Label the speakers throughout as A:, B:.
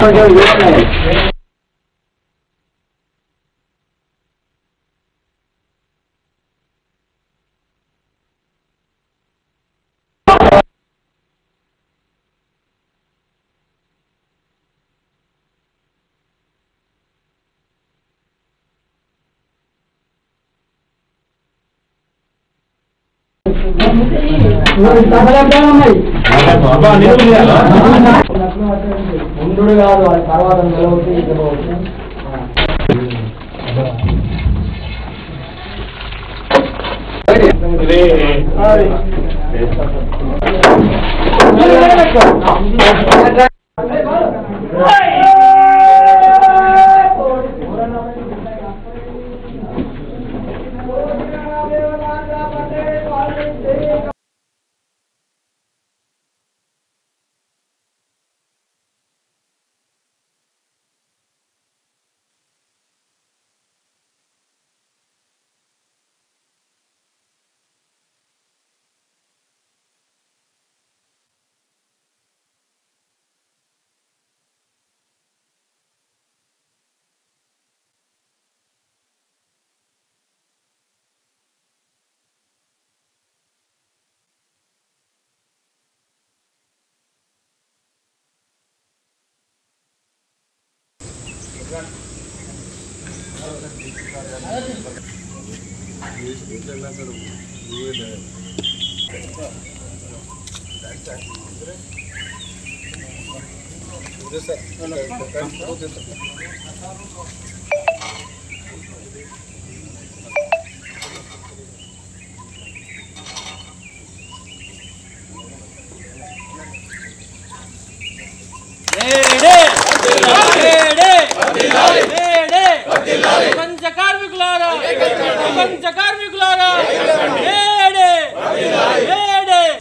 A: ముందు కాదు తర్వాత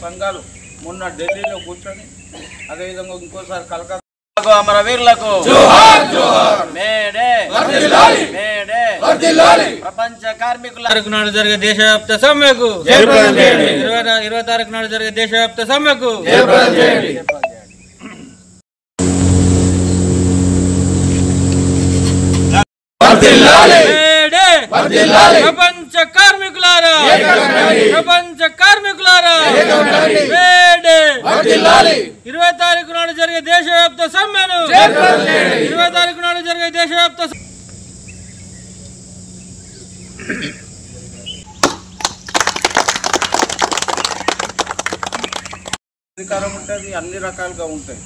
B: సంఘాలు మొన్న ఢిల్లీలో కూర్చొని అదేవిధంగా ఇంకోసారి కలకత్తా అమరవీరులకు ప్రపంచ కార్మికుల నాడు జరిగే దేశవ్యాప్త సమ్మెకు 20 తారీఖు నాడు జరిగే దేశవ్యాప్త సమ్మెకు ప్రపంచ కార్మికులారా 20 తారీఖు నాడు జరిగే దేశవ్యాప్త సమ్మెను 20 తారీఖు నాడు జరిగే దేశవ్యాప్త అధికారం ఉంటుంది, అన్ని రకాలుగా ఉంటాయి.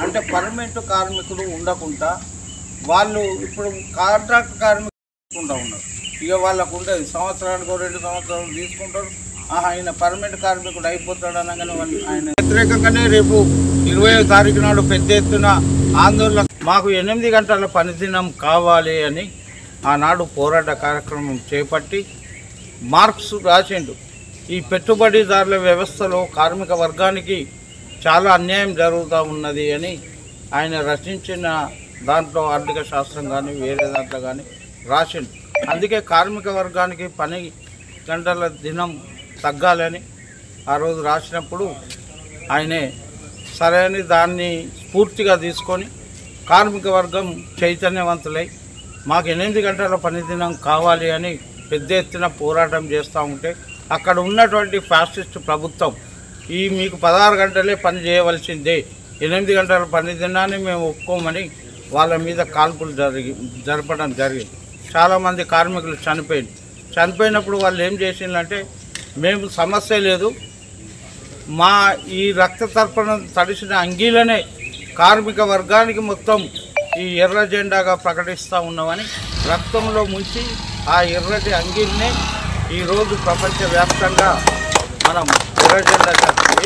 B: అంటే పర్మనెంట్ కార్మికులు ఉండకుండా వాళ్ళు ఇప్పుడు కాంట్రాక్ట్ కార్మికులు ఉన్నారు. ఇక వాళ్ళకు ఉండేది సంవత్సరానికి 2 సంవత్సరాలు తీసుకుంటారు. ఆయన పర్మనెంట్ కార్మికుడు అయిపోతాడు అనగానే వాళ్ళు ఆయన వ్యతిరేకంగానే రేపు 20వ తారీఖు నాడు పెద్ద ఎత్తున ఆందోళన మాకు 8 గంటల పనిదినం కావాలి అని ఆనాడు పోరాట కార్యక్రమం చేపట్టి మార్క్స్ రాసిండు. ఈ పెట్టుబడిదారుల వ్యవస్థలో కార్మిక వర్గానికి చాలా అన్యాయం జరుగుతూ ఉన్నది అని ఆయన రచించిన దాంట్లో ఆర్థిక శాస్త్రం కానీ వేరే దాంట్లో కానీ రాసిండు. అందుకే కార్మిక వర్గానికి పని గంటల దినం తగ్గాలని ఆ రోజు రాసినప్పుడు ఆయనే సరైన దాన్ని స్ఫూర్తిగా తీసుకొని కార్మిక వర్గం చైతన్యవంతులై మాకు 8 గంటల పనిదినం కావాలి అని పెద్ద ఎత్తున పోరాటం చేస్తూ ఉంటే అక్కడ ఉన్నటువంటి ఫ్యాసిస్ట్ ప్రభుత్వం మీకు 16 గంటలే పని చేయవలసిందే, 8 గంటల పనిదినాన్ని మేము ఒప్పుకోమని వాళ్ళ మీద కాల్పులు జరపడం జరిగింది. చాలామంది కార్మికులు చనిపోయినప్పుడు వాళ్ళు ఏం చేసిందంటే మేము సమస్య లేదు, మా ఈ రక్త తర్పణ తడిసిన అంగీలనే కార్మిక వర్గానికి మొత్తం ఈ ఎర్ర జెండాగా ప్రకటిస్తూ ఉన్నామని రక్తంలో ముంచి ఆ ఎర్రటి అంగీలనే ఈరోజు ప్రపంచవ్యాప్తంగా మనం ఎర్ర జెండా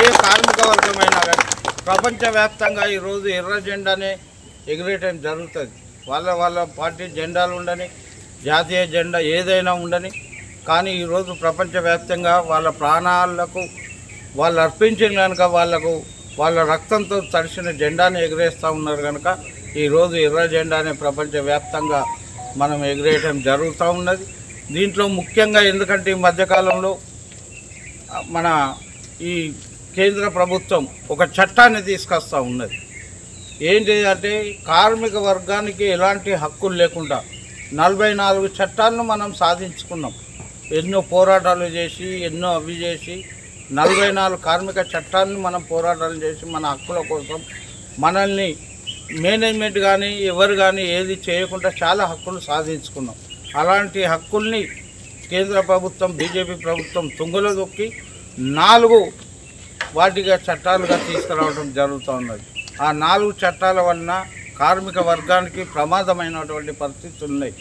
B: ఏ కార్మిక వర్గమైనా కానీ ప్రపంచవ్యాప్తంగా ఈరోజు ఎర్ర జెండానే ఎగిరేయటం జరుగుతుంది. వాళ్ళ పార్టీ జెండాలు ఉండని, జాతీయ జెండా ఏదైనా ఉండని, కానీ ఈరోజు ప్రపంచవ్యాప్తంగా వాళ్ళ ప్రాణాలకు వాళ్ళు అర్పించిన కనుక వాళ్ళ రక్తంతో తడిసిన జెండాని ఎగిరేస్తూ ఉన్నారు కనుక ఈరోజు ఎర్ర జెండానే ప్రపంచవ్యాప్తంగా మనం ఎగిరేయటం జరుగుతూ ఉన్నది. దీంట్లో ముఖ్యంగా ఎందుకంటే ఈ మధ్యకాలంలో మన ఈ కేంద్ర ప్రభుత్వం ఒక చట్టాన్ని తీసుకొస్తూ ఉన్నది. ఏం చేయాలంటే కార్మిక వర్గానికి ఎలాంటి హక్కులు లేకుండా 44 చట్టాలను మనం సాధించుకున్నాం. ఎన్నో పోరాటాలు చేసి ఎన్నో అవి చేసి 44 కార్మిక చట్టాలను మనం పోరాటాలు చేసి మన హక్కుల కోసం మనల్ని మేనేజ్మెంట్ కానీ ఎవరు కానీ ఏది చేయకుండా చాలా హక్కులు సాధించుకున్నాం. అలాంటి హక్కుల్ని కేంద్ర ప్రభుత్వం బీజేపీ ప్రభుత్వం తుంగలో దొక్కి 4 వాటిగా చట్టాలుగా తీసుకురావడం జరుగుతూ ఉన్నది. ఆ 4 చట్టాల వలన కార్మిక వర్గానికి ప్రమాదమైనటువంటి పరిస్థితులు ఉన్నాయి.